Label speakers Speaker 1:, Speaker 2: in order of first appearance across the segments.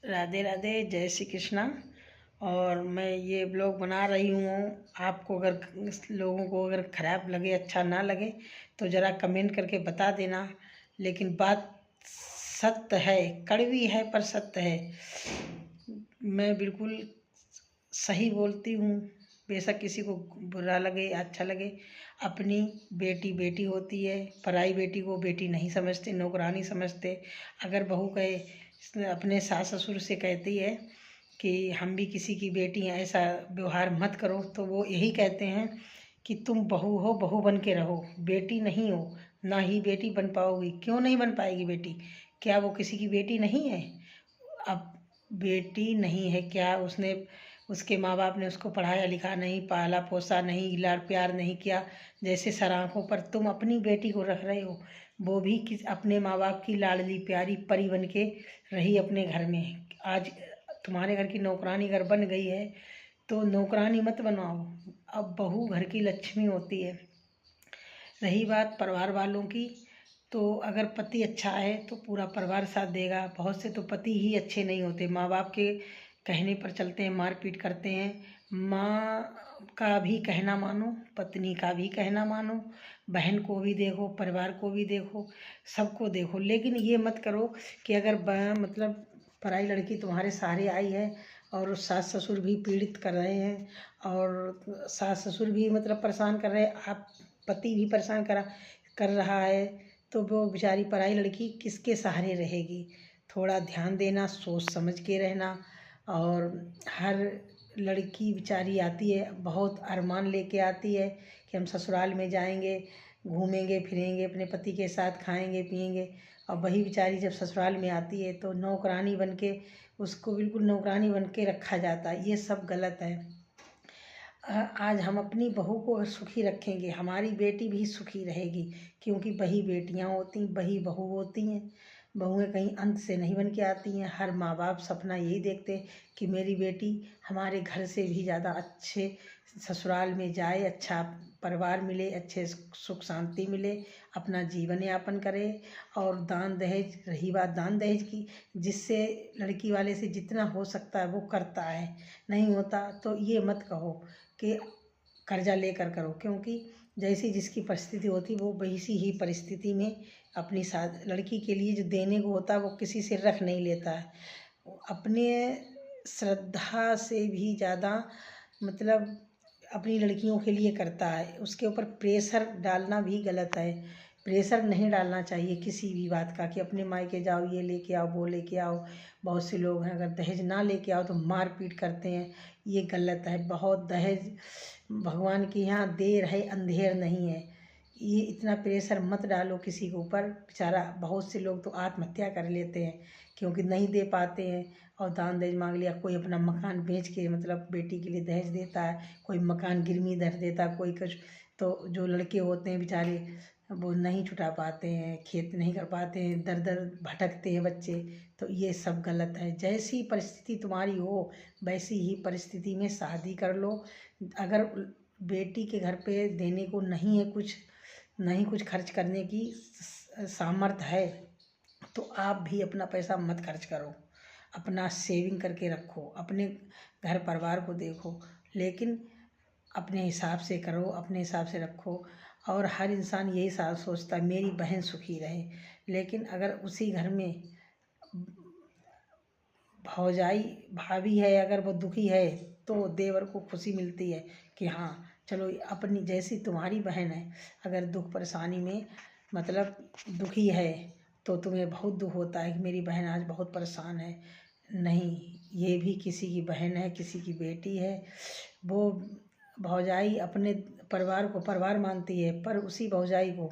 Speaker 1: राधे राधे, जय श्री कृष्णा। और मैं ये ब्लॉग बना रही हूँ। आपको अगर लोगों को अगर ख़राब लगे, अच्छा ना लगे तो ज़रा कमेंट करके बता देना। लेकिन बात सत्य है, कड़वी है पर सत्य है। मैं बिल्कुल सही बोलती हूँ। बेशक किसी को बुरा लगे अच्छा लगे, अपनी बेटी बेटी होती है। पराई बेटी को बेटी नहीं समझते, नौकरानी समझते। अगर बहू कहे, अपने सास ससुर से कहती है कि हम भी किसी की बेटी हैं, ऐसा व्यवहार मत करो, तो वो यही कहते हैं कि तुम बहू हो, बहू बन के रहो, बेटी नहीं हो, ना ही बेटी बन पाओगी। क्यों नहीं बन पाएगी बेटी? क्या वो किसी की बेटी नहीं है? अब बेटी नहीं है क्या? उसके माँ बाप ने उसको पढ़ाया लिखा नहीं, पाला पोसा नहीं, लाड़ प्यार नहीं किया। जैसे सराखों पर तुम अपनी बेटी को रख रहे हो, वो भी अपने माँ बाप की लाडली प्यारी परी बन के रही अपने घर में। आज तुम्हारे घर की नौकरानी अगर बन गई है तो नौकरानी मत बनाओ। अब बहू घर की लक्ष्मी होती है। रही बात परिवार वालों की, तो अगर पति अच्छा है तो पूरा परिवार साथ देगा। बहुत से तो पति ही अच्छे नहीं होते, माँ बाप के कहने पर चलते हैं, मारपीट करते हैं। माँ का भी कहना मानो, पत्नी का भी कहना मानो, बहन को भी देखो, परिवार को भी देखो, सबको देखो। लेकिन ये मत करो कि अगर मतलब पराई लड़की तुम्हारे सहारे आई है और सास ससुर भी पीड़ित कर रहे हैं और सास ससुर भी मतलब परेशान कर रहे हैं, आप पति भी परेशान कर रहा है, तो वो बेचारी पराई लड़की किसके सहारे रहेगी? थोड़ा ध्यान देना, सोच समझ के रहना। और हर लड़की बेचारी आती है, बहुत अरमान लेके आती है कि हम ससुराल में जाएंगे, घूमेंगे फिरेंगे, अपने पति के साथ खाएंगे पिएंगे। और वही बेचारी जब ससुराल में आती है तो नौकरानी बन के, उसको बिल्कुल नौकरानी बन के रखा जाता है। ये सब गलत है। आज हम अपनी बहू को अगर सुखी रखेंगे, हमारी बेटी भी सुखी रहेगी। क्योंकि वही बेटियां होती, वही बहू होती हैं। बहुएं कहीं अंत से नहीं बन के आती हैं। हर माँ बाप सपना यही देखते हैं कि मेरी बेटी हमारे घर से भी ज़्यादा अच्छे ससुराल में जाए, अच्छा परिवार मिले, अच्छे सुख शांति मिले, अपना जीवन यापन करे। और दान दहेज, रही बात दान दहेज की, जिससे लड़की वाले से जितना हो सकता है वो करता है। नहीं होता तो ये मत कहो कि कर्जा लेकर करो, क्योंकि जैसी जिसकी परिस्थिति होती वो वैसी ही परिस्थिति में अपनी साथ लड़की के लिए जो देने को होता है वो किसी से रख नहीं लेता है। अपने श्रद्धा से भी ज़्यादा मतलब अपनी लड़कियों के लिए करता है। उसके ऊपर प्रेशर डालना भी गलत है। प्रेशर नहीं डालना चाहिए किसी भी बात का कि अपने मायके जाओ, ये लेके आओ, वो लेके आओ। बहुत से लोग हैं, अगर दहेज ना लेके आओ तो मार पीट करते हैं। ये गलत है। बहुत दहेज भगवान के यहाँ देर है अंधेर नहीं है। ये इतना प्रेशर मत डालो किसी के ऊपर। बेचारा बहुत से लोग तो आत्महत्या कर लेते हैं क्योंकि नहीं दे पाते हैं और दान दहेज मांग लिया। कोई अपना मकान बेच के मतलब बेटी के लिए दहेज देता है, कोई मकान गिरवी धर देता है, कोई कुछ। तो जो लड़के होते हैं बेचारे वो नहीं छुटा पाते हैं, खेत नहीं कर पाते हैं, दर दर भटकते हैं बच्चे। तो ये सब गलत है। जैसी परिस्थिति तुम्हारी हो वैसी ही परिस्थिति में शादी कर लो। अगर बेटी के घर पे देने को नहीं है, कुछ नहीं कुछ खर्च करने की सामर्थ्य है, तो आप भी अपना पैसा मत खर्च करो। अपना सेविंग करके रखो, अपने घर परिवार को देखो, लेकिन अपने हिसाब से करो, अपने हिसाब से रखो। और हर इंसान यही सोचता है मेरी बहन सुखी रहे। लेकिन अगर उसी घर में भौजाई भाभी है, अगर वो दुखी है तो देवर को खुशी मिलती है कि हाँ चलो, अपनी जैसी तुम्हारी बहन है, अगर दुख परेशानी में मतलब दुखी है तो तुम्हें बहुत दुख होता है कि मेरी बहन आज बहुत परेशान है। नहीं, ये भी किसी की बहन है, किसी की बेटी है। वो भौजाई अपने परिवार को परिवार मानती है, पर उसी भौजाई को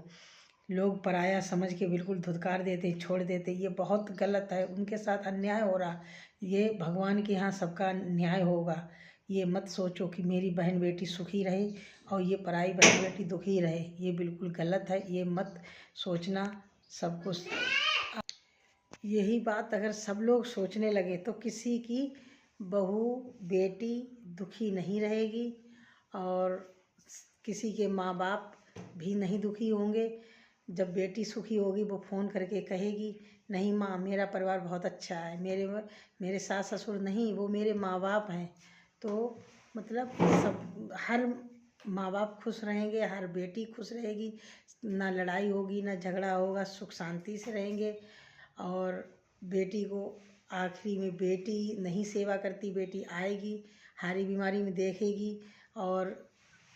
Speaker 1: लोग पराया समझ के बिल्कुल धुतकार देते, छोड़ देते। ये बहुत गलत है, उनके साथ अन्याय हो रहा। ये भगवान के यहाँ सबका न्याय होगा। ये मत सोचो कि मेरी बहन बेटी सुखी रहे और ये पराई बहन बेटी दुखी रहे। ये बिल्कुल गलत है, ये मत सोचना। सब कुछ यही बात अगर सब लोग सोचने लगे तो किसी की बहू बेटी दुखी नहीं रहेगी और किसी के माँ बाप भी नहीं दुखी होंगे। जब बेटी सुखी होगी वो फ़ोन करके कहेगी नहीं माँ, मेरा परिवार बहुत अच्छा है, मेरे सास ससुर नहीं, वो मेरे माँ बाप हैं। तो मतलब सब हर माँ बाप खुश रहेंगे, हर बेटी खुश रहेगी, ना लड़ाई होगी ना झगड़ा होगा, सुख शांति से रहेंगे। और बेटी को आखिरी में बेटी नहीं सेवा करती, बेटी आएगी हारी बीमारी में देखेगी और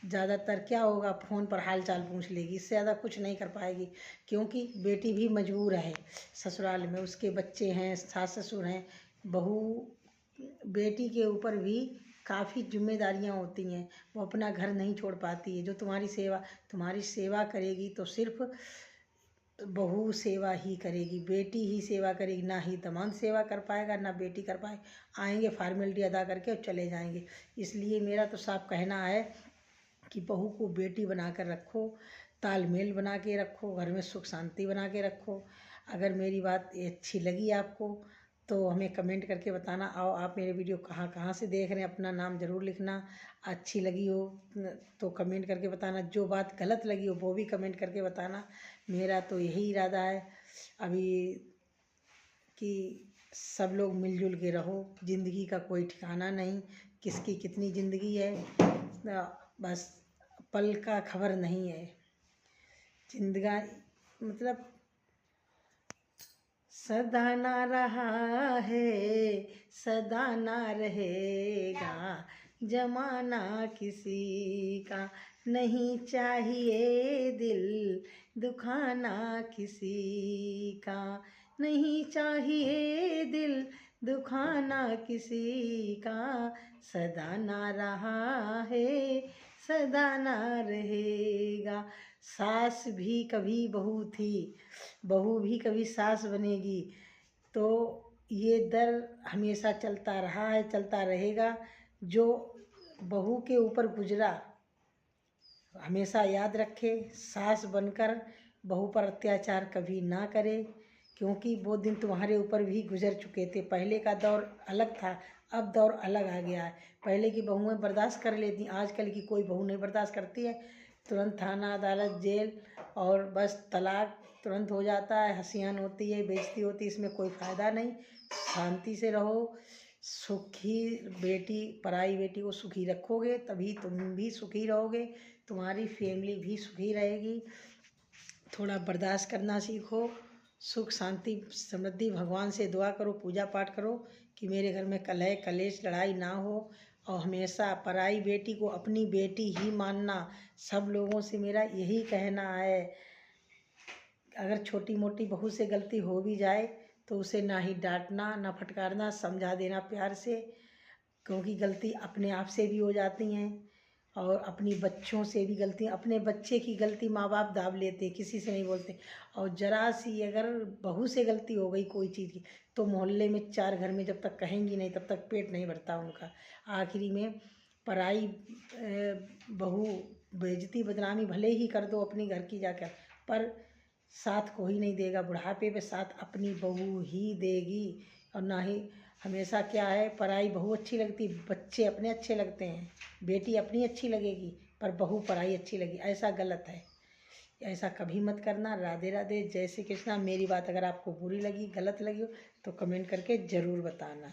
Speaker 1: ज़्यादातर क्या होगा, फ़ोन पर हाल चाल पूछ लेगी, इससे ज़्यादा कुछ नहीं कर पाएगी। क्योंकि बेटी भी मजबूर है ससुराल में, उसके बच्चे हैं, सास ससुर हैं, बहू बेटी के ऊपर भी काफ़ी जिम्मेदारियां होती हैं, वो अपना घर नहीं छोड़ पाती है। जो तुम्हारी सेवा करेगी तो सिर्फ बहू सेवा ही करेगी, बेटी ही सेवा करेगी, ना ही दामाद सेवा कर पाएगा ना बेटी कर पाए। आएंगे फॉर्मेलिटी अदा करके और चले जाएंगे। इसलिए मेरा तो साफ कहना है कि बहू को बेटी बना कर रखो, तालमेल बना के रखो, घर में सुख शांति बना के रखो। अगर मेरी बात अच्छी लगी आपको तो हमें कमेंट करके बताना। आओ आप मेरे वीडियो कहाँ कहाँ से देख रहे हैं, अपना नाम ज़रूर लिखना। अच्छी लगी हो तो कमेंट करके बताना, जो बात गलत लगी हो वो भी कमेंट करके बताना। मेरा तो यही इरादा है अभी कि सब लोग मिलजुल के रहो। ज़िंदगी का कोई ठिकाना नहीं, किसकी कितनी ज़िंदगी है, बस पल का खबर नहीं है। जिंदगा मतलब सदा ना रहा है, सदा ना रहेगा, जमाना किसी का नहीं चाहिए दिल दुखाना किसी का, नहीं चाहिए दिल दुखाना किसी का, सदा ना रहा है सदा ना रहेगा। सास भी कभी बहू थी, बहू भी कभी सास बनेगी। तो ये दर हमेशा चलता रहा है, चलता रहेगा। जो बहू के ऊपर गुजरा हमेशा याद रखे, सास बनकर बहू पर अत्याचार कभी ना करे, क्योंकि वो दिन तुम्हारे ऊपर भी गुजर चुके थे। पहले का दौर अलग था, अब दौर अलग आ गया है। पहले की बहुएं बर्दाश्त कर लेती, आजकल की कोई बहू नहीं बर्दाश्त करती है। तुरंत थाना अदालत जेल और बस तलाक तुरंत हो जाता है, हंसियान होती है, बेइज्जती होती है, इसमें कोई फ़ायदा नहीं। शांति से रहो, सुखी बेटी पराई बेटी को सुखी रखोगे तभी तुम भी सुखी रहोगे, तुम्हारी फैमिली भी सुखी रहेगी। थोड़ा बर्दाश्त करना सीखो, सुख शांति समृद्धि भगवान से दुआ करो, पूजा पाठ करो कि मेरे घर में कलह कलेश लड़ाई ना हो। और हमेशा पराई बेटी को अपनी बेटी ही मानना। सब लोगों से मेरा यही कहना है, अगर छोटी मोटी बहू से गलती हो भी जाए तो उसे ना ही डांटना ना फटकारना, समझा देना प्यार से, क्योंकि गलती अपने आप से भी हो जाती हैं और अपनी बच्चों से भी गलती, अपने बच्चे की गलती माँ बाप दाब लेते, किसी से नहीं बोलते। और जरा सी अगर बहू से गलती हो गई कोई चीज़ की तो मोहल्ले में चार घर में जब तक कहेंगी नहीं तब तक पेट नहीं भरता उनका। आखिरी में पराई बहू बेइज्जती बदनामी भले ही कर दो अपनी घर की जाकर, पर साथ कोई नहीं देगा, बुढ़ापे पे साथ अपनी बहू ही देगी। और ना ही हमेशा क्या है, पराई बहू अच्छी लगती, बच्चे अपने अच्छे लगते हैं, बेटी अपनी अच्छी लगेगी पर बहू पराई अच्छी लगी, ऐसा गलत है। ऐसा कभी मत करना। राधे राधे, जय श्री कृष्णा। मेरी बात अगर आपको बुरी लगी गलत लगी हो तो कमेंट करके ज़रूर बताना।